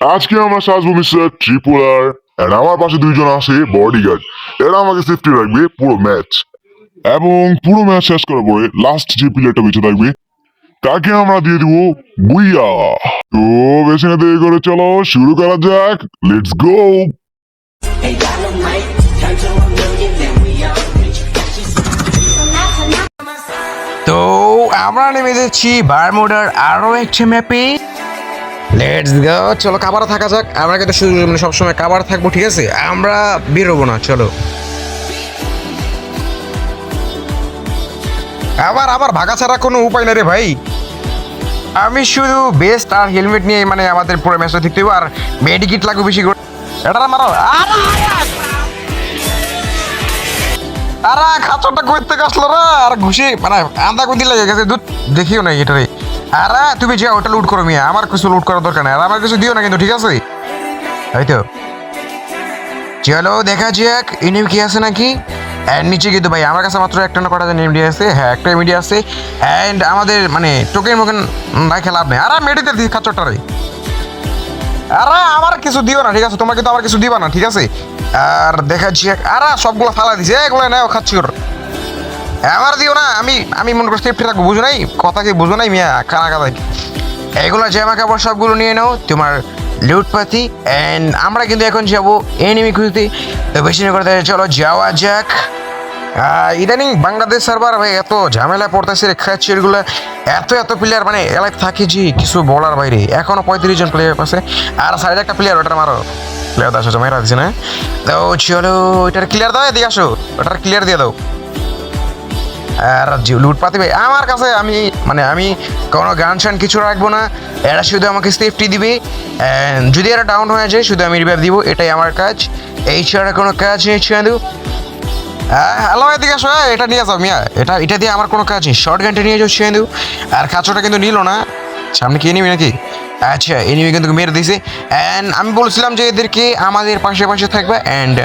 আজকে আমরা সাজবো মিস্টার ট্রিপুলার আর আমার পাশে দুইজন আছে বডিগার্ড। এরা আমাকে সেফটি রাখবে পুরো ম্যাচ, এবং পুরো ম্যাচ শেষ করার পরে লাস্ট যে প্লেয়ারটা বেঁচে থাকবে তাকে আমরা দিয়ে দিব বুইয়া। তো বেশি না দেরি করে চলো শুরু করা যাক, let's go. Hey, Dynamite, turn to a million, then we all rich. তো আমরা নেমে যাচ্ছি বারমুডার আরো একটা ম্যাপে। লেটস গো, চলো কাবার থাকা যাক। আমরা কিন্তু শুধু মানে সবসময় কাবার থাকবো, ঠিক আছে? আমরা বেরোবো না, চলো। আবার ভাগা ছাড়া কোনো উপায় না রে ভাই। আমি শুধু বেস্ট আর হেলমেট নিয়ে মানে আমাদের পুরো ম্যাচটা দেখতে হবে, আর মেডিকিট লাগবে বেশি করে। এটা মারো। আরে খাঁচরটা কই থেকে আসলো রে? আর ঘুষি মানে আন্দা কুন্দি লেগে গেছে, দুধ দেখিও নাই এটারে। আরে তুমি যাও ওটা লুট করো মিয়া, আমার কিছু লুট করার দরকার নেই। আর আমার কিছু দিও না কিন্তু, ঠিক আছে? এই তো চলো দেখা যাক এনিমি কি আছে নাকি। অ্যান্ড নিচে কিন্তু ভাই আমার কাছে মাত্র একটা না কটা এমডি আছে। হ্যাঁ, একটা এমডি আছে। অ্যান্ড আমাদের মানে টোকেন মোকেন রাখে লাভ নেই। আরে মেডিতে দিই খাঁচরটারে। আরে আমার কিছু দিও না, ঠিক আছে? তোমার কিন্তু আমার কিছু দিবা না, ঠিক আছে? আর দেখা যাক। আরে সবগুলো ফালা দিছে, এগুলো নেও খাচ্ছি ওর। আমার দিও না, আমি মনে করছি সেফটি রাখবো, বুঝো নাই কথা, কি বুঝো নাই মিয়া কানা কাদাই। এইগুলো জামা কাপড় সবগুলো নিয়ে নাও, তোমার লুটপাতি। অ্যান্ড আমরা কিন্তু এখন যাবো এনিমি খুঁজতে। তো বেশি না করতে চলো যাওয়া যাক। ইদানিং বাংলাদেশ সার্ভার ভাই এত ঝামেলা পড়তেছে রে, খাচ্ছিগুলো এত প্লেয়ার মানে এলাক থাকে যে কিছু বলার বাইরে। এখনো 35 জন প্লেয়ার আছে, আর সাইডে একটা প্লেয়ার, ওটা মারো। প্লেয়ার দাও, আসো মেরা দিছে না? তো চলো ওইটার ক্লিয়ার দাও, এদিকে আসো, ওটার ক্লিয়ার দিয়ে দাও। আর লুটপাতি ভাই আমার কাছে আমি কোনো গান শান কিছু রাখবো না। এরা শুধু আমাকে সেফটি দিবে, যদি এরা ডাউন হয়ে যায় শুধু আমি রিভাইভ দিব, এটাই আমার কাজ। এই ছাড়া কোনো কাজ নেই ছুঁয়াদু। হ্যালো, এদিকে আসো। এটা নিয়ে যাও মিয়া, এটা দিয়ে আমার কোনো কাজ নেই। শর্ট গানটা নিয়ে যাও ছুঁয়াদু। আর খাঁচোটা কিন্তু নিল না। সামনে কি এনিমি নাকি? আচ্ছা, এনিমি কিন্তু মেরে দিয়েছে। অ্যান্ড আমি বলছিলাম যে এদেরকে আমাদের পাশে থাকবে, অ্যান্ড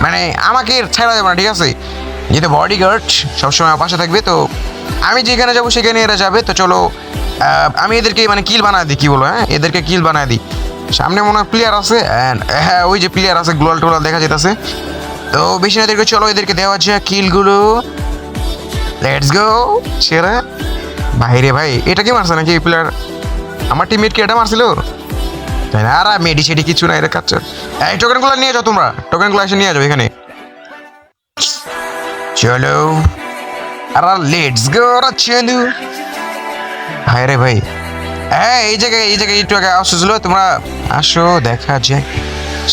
মানে আমাকে ছেড়া যাবে না, ঠিক আছে? যেহেতু বডিগার্ড সবসময় আমার পাশে থাকবে, তো আমি যেখানে যাবো সেখানে এরা যাবে। তো চলো আমি এদেরকে মানে কিল বানায় দিই, কি বলো? হ্যাঁ, এদেরকে কিল বানায় দিই। সামনে মনে হয় প্লেয়ার আছে, অ্যান্ড হ্যাঁ ওই যে প্লেয়ার আছে, গ্লোয়াল টোলাল দেখা যেতেছে। তো বেশি না এদেরকে চলো এদেরকে দেওয়া যায় কিলগুলো। Let's go. সেরা ভাইরে ভাই, এটা কি মারছে নাকি এই প্লেয়ার? আমার টিমমেট কি এটা মারছিল? তাই না? আর মেডি সেডি কিছু না, এটা কাচ্চার। এই টোকেনগুলো নিয়ে যাও তোমরা, টোকেনগুলো এসে নিয়ে যাও এখানে। চলো আর লেটস গো চন্দু ভাই রে ভাই। হ্যাঁ, এই জায়গায় একটু আগে আসছিল, তোমরা আসো দেখা যায়।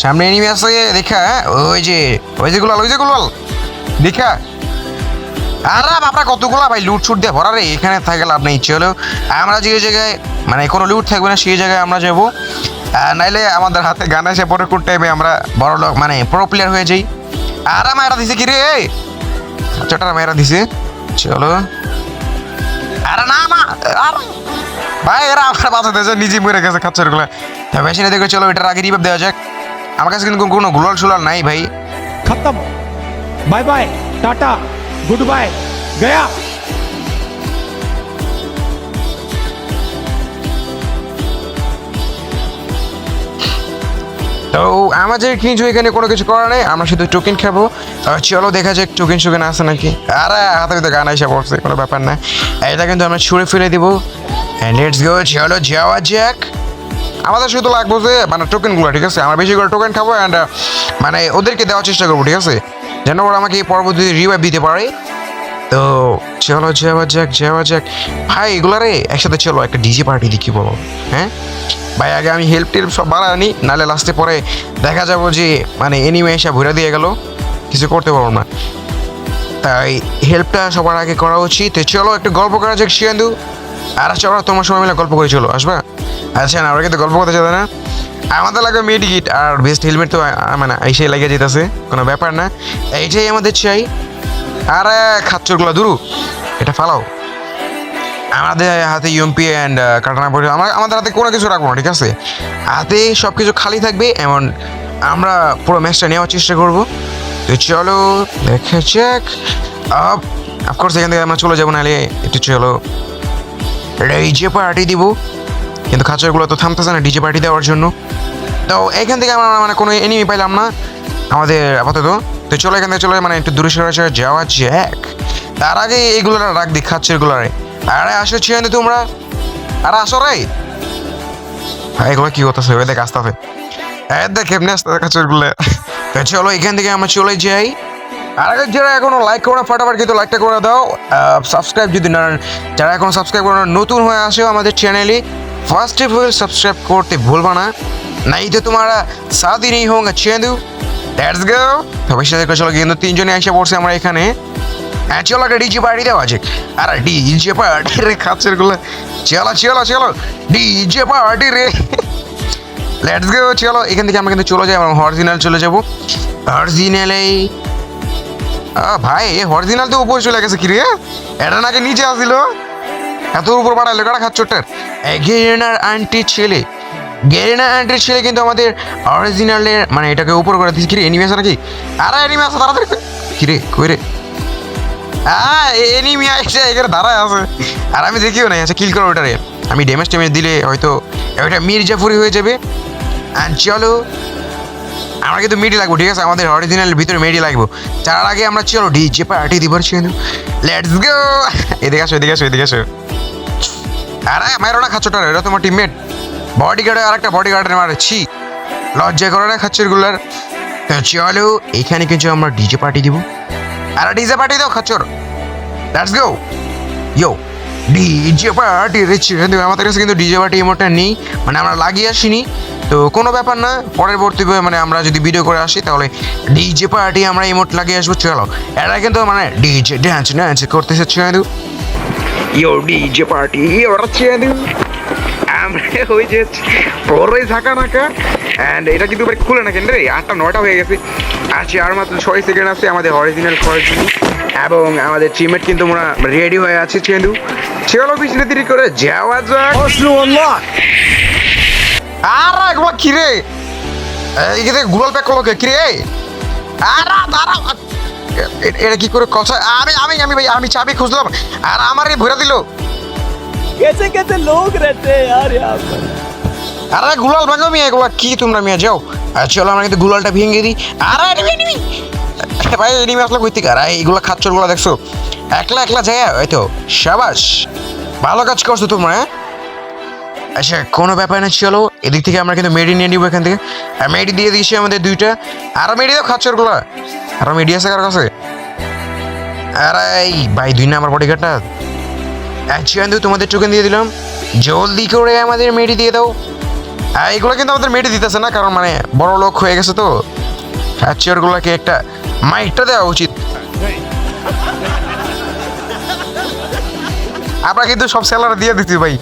সামনে এনিমি আছে দেখা, ওই যে গুলাল দেখা। আরে বাপরা কতগুলা ভাই লুট ছুট দিয়ে ভরা রে, এখানে থাকে লাভ নেই। চলো আমরা যে জায়গায় মানে কোনো লুট থাকবে না সেই জায়গায় আমরা যাবো। নাইলে আমাদের হাতে গান এসে পরে কোন টাইমে আমরা বড় লোক মানে প্রো প্লেয়ার হয়ে যাই। আরে মায়েরা দিছে কি রে, চটার মেয়েরা দিছে। চলো আরে না ভাই, এরা আমার বাঁচাতে নিজে মরে গেছে খাচ্চার গুলা। বেশি না দেখে চলো এটার আগে রিভাইভ দেওয়া যাক। আমার কাছে কিন্তু কোনো গুলাল সুলাল নাই ভাই। खत्म, bye bye, tata, good bye, गया। তো আমাদের কিন্তু এখানে কোনো কিছু করার নেই, আমরা শুধু টোকেন খাবো। চলো দেখা যাক টোকেন সোকেন আছে নাকি। আরে হাতে ভিতরে গান এসে পড়ছে, কোনো ব্যাপার না। এটা কিন্তু আমরা ছুঁড়ে ফেলে দিব। লেটস গো, চলো যাওয়া যাক। আমাদের শুধু লাগবো যে মানে টোকেনগুলো, ঠিক আছে? আমরা বেশি করে টোকেন খাবো, অ্যান্ড মানে ওদেরকে দেওয়ার চেষ্টা করবো, ঠিক আছে? যেন ওরা আমাকে পরবর্তী রিভাইভ দিতে পারে। তো চলো যাওয়া যাক ভাই। এগুলারে একসাথে চলো একটা ডিজে পার্টি দিই, কি বলো? হ্যাঁ ভাই, আগে আমি হেল্প টেল্প সব বাড়া আনি, নাহলে লাস্টে পরে দেখা যাবো যে মানে এনিমে এসে ঘুরে দিয়ে গেল, কিছু করতে পারবো না। তাই হেল্পটা সবার আগে করা উচিত। চলো একটু গল্প করা যাক শিয়ান্দু। আর চলো তোমার সময় মিলে গল্প করে চলো, আসবা? আচ্ছা না, ওরা কিন্তু গল্প করতে চাবে না। আমাদের লাগবে মেডিকিট আর বেস্ট হেলমেট, তো মানে এসে লেগে যেতেছে, কোনো ব্যাপার না। এইটাই আমাদের চাই। আরে খাচ্চরগুলো দূর, এটা ফালাও। আমাদের হাতে ইউএমপি অ্যান্ড কাটানা পড়ে, আমাদের হাতে কোনো কিছু রাখবো না, ঠিক আছে? হাতে সব কিছু খালি থাকবে, এমন আমরা পুরো ম্যাচটা নেওয়ার চেষ্টা করবো। তো চলো দেখা যাক। অফকোর্স এখান থেকে আমরা চলে যাবো, নাহলে একটু চলো ডিজে পার্টি দিব। কিন্তু খাঁচাগুলো তো থামতেছে না ডিজে পার্টি দেওয়ার জন্য। তো এখান থেকে আমরা মানে কোনো এনিমি পাইলাম না আমাদের আপাতত। তো চলো এখান থেকে চলে মানে একটু দূরে সরে যাওয়া যাক। তার আগে এইগুলো রাখ দি খাচ্ছে এগুলারে। আরে আসো ছিয়ান তোমরা, আরে আসো রে। এগুলো কি করতেছে ওই দেখ আসতে হবে, দেখ এমনি আসতে খাচ্ছে এগুলো। তো চলো এখান থেকে আমরা চলে যাই। আর আগে যারা এখনো লাইক করো না ফাটাফাট কিন্তু লাইকটা করে দাও। সাবস্ক্রাইব যদি না, যারা এখনো সাবস্ক্রাইব করো না নতুন হয়ে আসো আমাদের চ্যানেলে, ফার্স্ট অফ অল সাবস্ক্রাইব করতে ভুলবা না, নাই তো তোমারা সাথ ही नहीं होगा चेंदू। Let's go. তবে সাথে চলো কিন্তু তিনজনে এসে পড়ছে আমরা এখানে। হ্যাঁ চলো একটা ডিজে পার্টি দেওয়া আছে। আরে ডিজে পার্টি রে খাচ্ছে এগুলো, চলো চলো চলো ডিজে পার্টি রে। Let's go. চলো এখান থেকে আমরা কিন্তু চলে যাই, আমরা অরিজিনাল চলে যাবো। অরিজিনালে ভাই অরিজিনাল তো উপরে চলে গেছে কি রে, এটা নাকি নিচে আসছিল, এত উপর বাড়াইলো কাটা খাচ্ছোটার। গেরিনার আন্টির ছেলে, গেরিনার আন্টির ছেলে কিন্তু আমাদের অরিজিনালের মানে এটাকে উপর করে দিচ্ছি। কিরে এনিমি আছে নাকি? আরে এনিমি আছে তাড়াতাড়ি। কিরে কই রে? এনিমি আসছে এখানে দাঁড়ায় আছে, আর আমি দেখিও নাই। আচ্ছা কিল করো ওটারে, আমি ড্যামেজ দিলে হয়তো ওইটা মির্জাফুরি হয়ে যাবে। আর চলো আমরা কিন্তু মেডি লাগবো, ঠিক আছে? আমাদের অরিজিনাল ভিতরে মেডি লাগবো। তার আগে আমরা চলো ডিজে পার্টি দিবার ছিল। Let's go. এদিকে আসো এদিকে আসো এদিকে আসো। আরে মারো না খাচ্ছোটার, এটা তোমার টিমমেট। বডিগার্ডে আর একটা বডিগার্ডের মারছি, লজ্জা করে না খাচ্ছের গুলার। তো চলো এখানে কিন্তু আমরা ডিজে পার্টি দিব। আর ডিজে পার্টি দাও খাচ্চর। Let's go yo DJ party রেছে। আমাদের কাছে কিন্তু ডিজে পার্টি ইমোটটা নেই, মানে আমরা লাগিয়ে আসিনি। তো কোনো ব্যাপার না, পরবর্তী মানে আমরা যদি ভিডিও করে আসি তাহলে ডিজে পার্টি আমরা ইমোট লাগিয়ে আসবো। চলো এরা কিন্তু মানে ডিজে ড্যান্স করতেছে। চেঁদু ইয়ো ডিজে পার্টি ওরা চেঁদু আমরা হয়ে যাচ্ছি পরে ঝাঁকা নাকা। অ্যান্ড এটা কিন্তু খুলে না কেন রে, 8টা 9টা হয়ে গেছে। আচ্ছা আর মাত্র 6 সেকেন্ড আছে আমাদের অরিজিনাল করার জন্য, এবং আমাদের টিমমেট কিন্তু আমরা রেডি হয়ে আছে। চেঁদু চলো পিছনে দেরি করে যাওয়া যাক। আর এগুলো কি রে, এখানে গুগল প্যাক করলো কি রে? আর দাঁড়া, এটা কি করে কথা? আমি আমি আমি ভাই আমি চাবি খুঁজলাম আর আমার ভরে দিল। कैसे कैसे लोग रहते हैं यार यहाँ पर। আরে গুলাল ভাঙো মিয়া, এগুলো কি তোমরা মিয়া যাও। চলো আমরা কিন্তু গুলালটা ভেঙে দিই। আরে এনিমি ভাই এনিমি আসলে কই থেকে? আর এইগুলো খাচ্চর গুলো দেখছো, একলা একলা যায় ওই তো। শাবাশ, ভালো কাজ করছো তোমরা। আচ্ছা কোনো ব্যাপার না, চলো এদিক থেকে আমরা কিন্তু মেডি নিয়ে নিবো এখান থেকে। মেডি দিয়ে দিয়েছি আমাদের 2টা। আরো মেডি দাও খাচ্চর গুলো, আরো মেডি আছে কার কাছে? আরে ভাই 2 নাম্বার বডিগার্ডটা। আচ্ছা তোমাদের টোকেন দিয়ে দিলাম, জলদি করে আমাদের মেডি দিয়ে দাও। এইগুলো কিন্তু আমাদের মেডি দিতেছে না, কারণ মানে বড় লোক হয়ে গেছে তো। গুলোকে একটা মাইকটা দেওয়া উচিত। আমরা কিন্তু সব স্যালারি দিয়ে দিচ্ছি ভাই,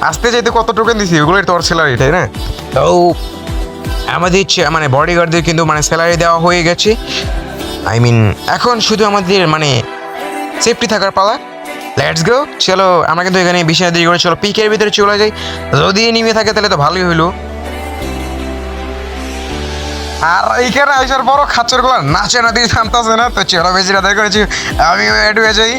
আসতে যেতে কত টোকেন দিছি ওগুলোই তোর স্যালারি, তাই না? তো আমাদের মানে বডিগার্ডদের কিন্তু মানে স্যালারি দেওয়া হয়ে গেছে। আই মিন এখন শুধু আমাদের মানে সেফটি থাকার পালা। Let's go. চলো আমরা কিন্তু এখানে বেশি দেরি করে চলো পিকের ভিতরে চলে যাই। যদি নেমে থাকে তাহলে তো ভালোই হইলো। আর এইখানে আসার বড় খাচ্চর গুলো নাচে না দিয়ে থামতেছে না। তো চলো বেশি রাত করেছি, আমি এড হয়ে যাই।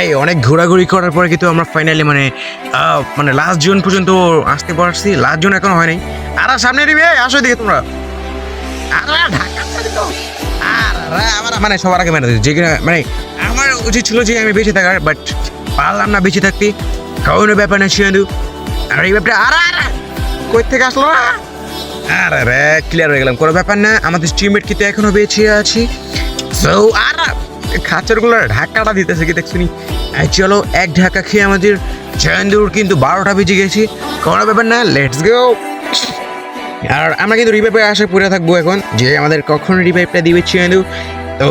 এই অনেক ঘোরাঘুরি করার পরে কিন্তু আমরা ফাইনালি মানে লাস্ট জোন পর্যন্ত আসতে পারছি। লাস্ট জোন এখন হয় নাই। আর সামনে নিবি আসো দিকে তোমরা। আমার মানে সবার আগে মেরে দিচ্ছি, মানে আমার উচিত ছিল যে আমি বেঁচে থাকার, বাট পারলাম না বেঁচে থাকতে। কোনো ব্যাপার না ছিল। আর এই ব্যাপারটা আর কই থেকে আসলো না। আরে ক্লিয়ার হয়ে গেলাম, কোনো ব্যাপার না। আমাদের টিমমেট কিন্তু এখনো বেঁচে আছি। সো আর খাচ্চরগুলো ঢাকাটা দিতেছে কি দেখছুনি। চলো এক ঢাকা খেয়ে আমাদের চেন্দুর কিন্তু 12টা বেজে গেছি। কোনো ব্যাপার না, লেটস গো। আর আমরা কিন্তু রিভাইভে আশা পড়ে থাকবো এখন, যে আমাদের কখন রিভাইভটা দিবে চেন্দু। তো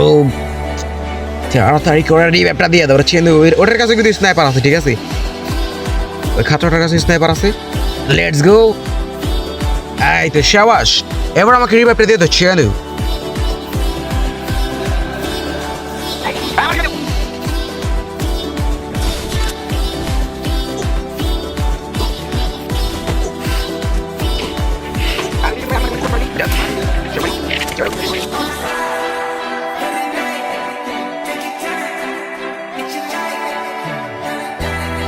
তাড়াতাড়ি করে রিভাইভটা দিয়ে দাও চেন্দু। ওটার কাছে কিন্তু স্নাইপার আছে, ঠিক আছে? ওই খাচ্চরটার কাছে স্নাইপার আছে। Let's go. এই তো শাবাশ, এবার আমাকে রিভাইভটা দিয়ে দাও চেন্দু।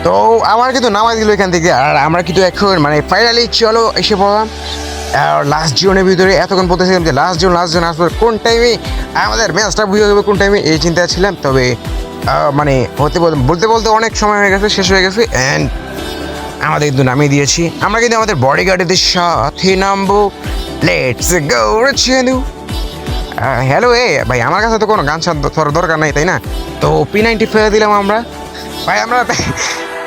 তো আমার কিন্তু নামাই দিল এখান থেকে, আর আমরা কিন্তু এখন মানে ফাইনালি চলো এসে পড়লাম আর লাস্ট জোনের ভিতরে। এতক্ষণ বলতেছিলাম যে লাস্ট জোন আসবে কোন টাইমে, আমাদের ম্যাচটা বুঝে যাবে কোন টাইমে, এই চিন্তায় ছিলাম। তবে মানে বলতে বলতে অনেক সময় হয়ে গেছে, শেষ হয়ে গেছে, অ্যান্ড আমাদের কিন্তু নামিয়ে দিয়েছি। আমরা কিন্তু আমাদের বডিগার্ডদের সাথে নামবো। Let's go রেচেনু। হ্যালো ভাই, আমার কাছে তো কোনো গান ছাড়ার দরকার নাই, তাই না? তো P90 ফেলে দিলাম আমরা ভাই। আমরা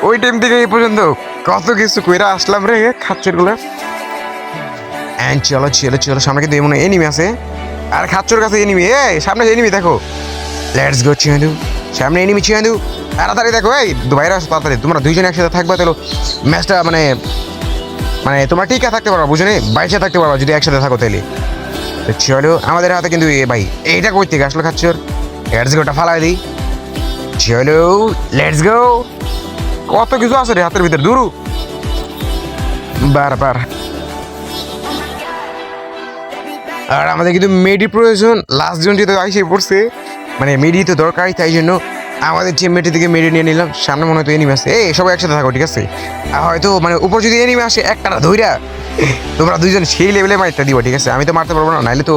ওই টাইম থেকে এই পর্যন্ত কত কিছু কইরা আসলাম রে খাচ্চরগুলো। অ্যান্ড চলো চলো চলো, সামনে কিন্তু এমন এনিমি আছে, আর খাচ্চর কাছে এনিমি। সামনে এনিমি দেখো। লেটস গো চিয়ান্দু, সামনে এনিমি চিয়ান্দু, তাড়াতাড়ি দেখো। বাইরে আসো তাড়াতাড়ি, তোমরা দুইজন একসাথে থাকবে তাহলে ম্যাচটা মানে তোমরা টিকা থাকতে পারবা, বুঝো নি, বাইচে থাকতে পারবা যদি একসাথে থাকো তাহলে। তো চলো, আমাদের হাতে কিন্তু ভাই এইটা কই থেকে আসলো খাচ্চর। লেটস গোটা ফালাই দিই। চলো লেটস গো। কত কিছু আছে রে হাতের ভিতরে, দূরু বারবার। আর আমাদের কিন্তু মেডি প্রয়োজন, লাস্ট জন যেহেতু আইসে পড়ছে, মানে মেডি তো দরকারই, তাই জন্য আমাদের টিমমেটের থেকে মেডি নিয়ে নিলাম। সামনে মনে হয়তো এনিমি আছে, সবাই একসাথে থাকো, ঠিক আছে? আর হয়তো মানে উপর যদি এনিমি আসে একটা ধইরা তোমরা দুইজন সেই লেভেলে মাইটটা দিবা, ঠিক আছে? আমি তো মারতে পারবো না, নাইলে তো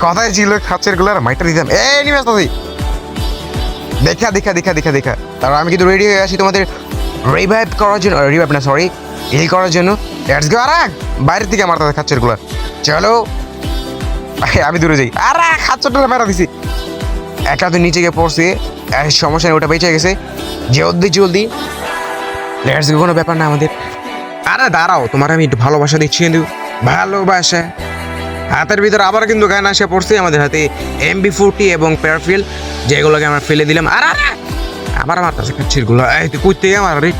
কথাই ছিল খাচ্ছের গুলো মাইটটা দিতাম। এনিমি আসতেছি, দেখা দেখা দেখা দেখা দেখা। তারপর আমি কিন্তু রেডি হয়ে আসি তোমাদের রিভাইভ করার জন্য, রিভাইভ না সরি, হিল করার জন্য। Let's go. আর বাইরের থেকে মারতে হবে খাচ্ছের গুলো। চলো আমি দূরে যাই। আর খাচ্চরটা মেরা দিছি, একটা তো নিচে গিয়ে পড়ছে, সমস্যা নেই, ওটা বেঁচে গেছে। জলদি জলদি লেটস গো, কোনো ব্যাপার না আমাদের। আরে দাঁড়াও, তোমার আমি একটু ভালোবাসা দিচ্ছি কিন্তু, ভালোবাসা। হাতের ভিতরে আবার কিন্তু গান আসে পড়ছে আমাদের হাতে MB40 এবং প্যারাফিল, যেগুলোকে আমরা ফেলে দিলাম। আর আবার আমার কাছে খাচ্ছির গুলো, এই তুই কই থেকে আমার রে।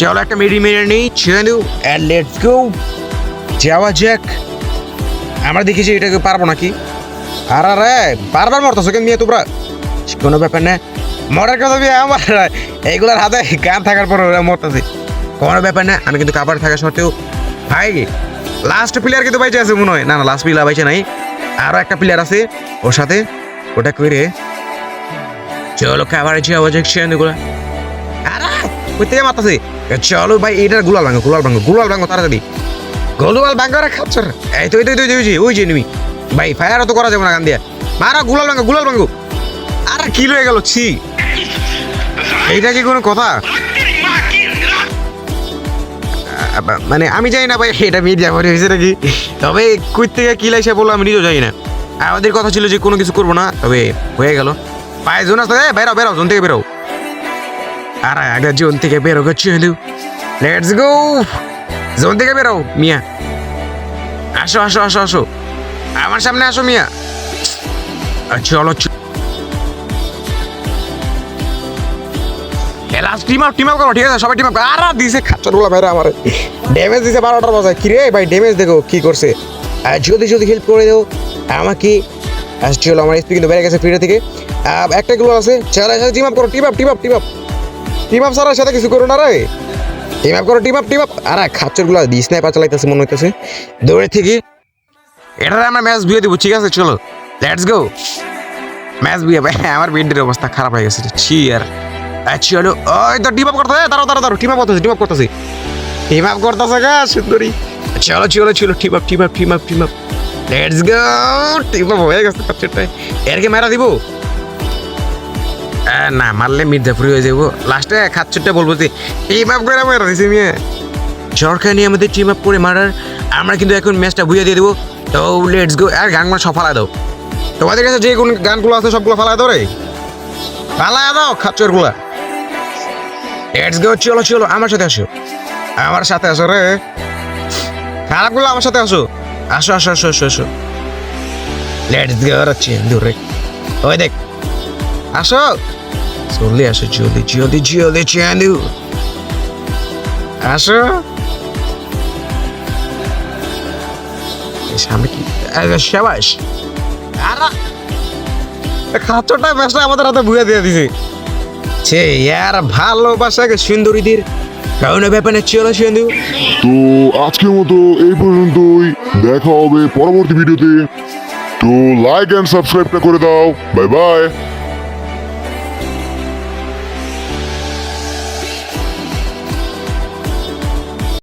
চলো একটা মেরে নেই, ছেড়ে দিও, অ্যান্ড লেটস গো, যাওয়া যাক। আমরা দেখেছি এটাকে পারবো নাকি। আর বারবার মরতেছো কেন মিয়া তোমরা? কোনো ব্যাপার না, মরার কথা মিয়া আমার, এইগুলার হাতে গান থাকার পর ওরা মরতেছে, কোনো ব্যাপার না। আমি কিন্তু কাবার থাকা সত্ত্বেও ভাই লাস্ট প্লেয়ার কিন্তু বাইচে আছে মনে হয়। না না, লাস্ট প্লেয়ার বাইচে নাই, আরও একটা প্লেয়ার আছে ওর সাথে, ওটা করে চলো কাবার যাওয়া যাক। সেগুলো আর কই থেকে মারতেছে। চলো ভাই, এটার গুলাল ভাঙো তাড়াতাড়ি, গোলওয়াল ভাঙো খাচ্ছ। এই তো ওই যে নিবি ভাই, ফায়ারও তো করা যাবে না গান দিয়া, মারা গুলাল ভাঙো। আর কি রয়ে গেল, ছি, এইটা কি কোনো কথা? মানে আমি জানি না ভাই, এটা মিডিয়া ভরে হয়েছে নাকি, তবে কই থেকে কি লাইসে বললো আমি নিজেও জানি না। আমাদের কথা ছিল যে কোনো কিছু করবো না, তবে হয়ে গেল। পায়ে জোন আসতে, বেরাও জোন থেকে বেরো। আর আগে জোন থেকে বেরো গেছি, লেটস গো, জোন থেকে বেরো মিয়া। আসো আমার সামনে আসো মিয়া। চলো লাস্ট টিম আপ করো, ঠিক আছে? সবাই টিম আপ। আর দিছে খাচ্চরগুলো মেরে আমার ড্যামেজ দিছে 12টার বাজায়। কি রে ভাই, ড্যামেজ দেখো কি করছে। জলদি হেল্প করে দেও আমাকে। চলো, আমার এসপি কিন্তু বেড়ে গেছে ফিরে থেকে, একটা গুলো আছে। চলো টিম আপ করো, টিম আপ সারার সাথে কিছু করো না রে, টিম আপ করো, টিম আপ। আর খাচ্চরগুলো স্নাইপার চালাইতেছে মনে হইতেছে দৌড়ে থেকে। এটাতে আমরা ম্যাচ বিয়ে দিব, ঠিক আছে? চলো লেটস গো, ম্যাচ বিয়ে। ভাই আমার বেডের অবস্থা খারাপ হয়ে গেছে, ছি। আর চলো, ওই তো টিম আপ করতেছে, দাঁড়াও, টিম আপ করতেছে গা সুন্দরী। চলো team up, let's go. Team up হয়ে গেছে খাচ্চরটায়, এরকে মেরা দিব না, মারলে মির্জাপুরি হয়ে যাবো। লাস্টে খাচ্চরটা বলবো যে টিম আপ করে মেরা দিছি মেয়ে। সরকার নিয়ে আমাদের টিম আপ করে মারার, আমরা কিন্তু এখন ম্যাচটা বুঝিয়ে দিয়ে দেবো। তো লেটস গো। আর গানগুলো সব ফালাই দাও, তোমাদের কাছে যে কোন গানগুলো আছে সবগুলো ফালাই দাও রে, ফালাই দাও খাচ্চরগুলা। লেটস গো, চলো আমার সাথে আসো রে, খারাপগুলো আমার সাথে আসো। Let's go. রাচ্ছি দূরে, ওই দেখ, আসো জলদি চান্দু, আসো সামনে কি শাবাশ। আর খাচ্চরটা ম্যাচটা আমাদের হাতে বুঝে দিয়ে দিছে। সে ইয়ার ভালোবাসাকে সুন্দরীদের কারণে ব্যাপারে। চলো সিন্ধু, তো আজকের মতো এই পর্যন্তই, দেখা হবে পরবর্তী ভিডিওতে। তো লাইক এন্ড সাবস্ক্রাইবটা করে দাও। Bye bye.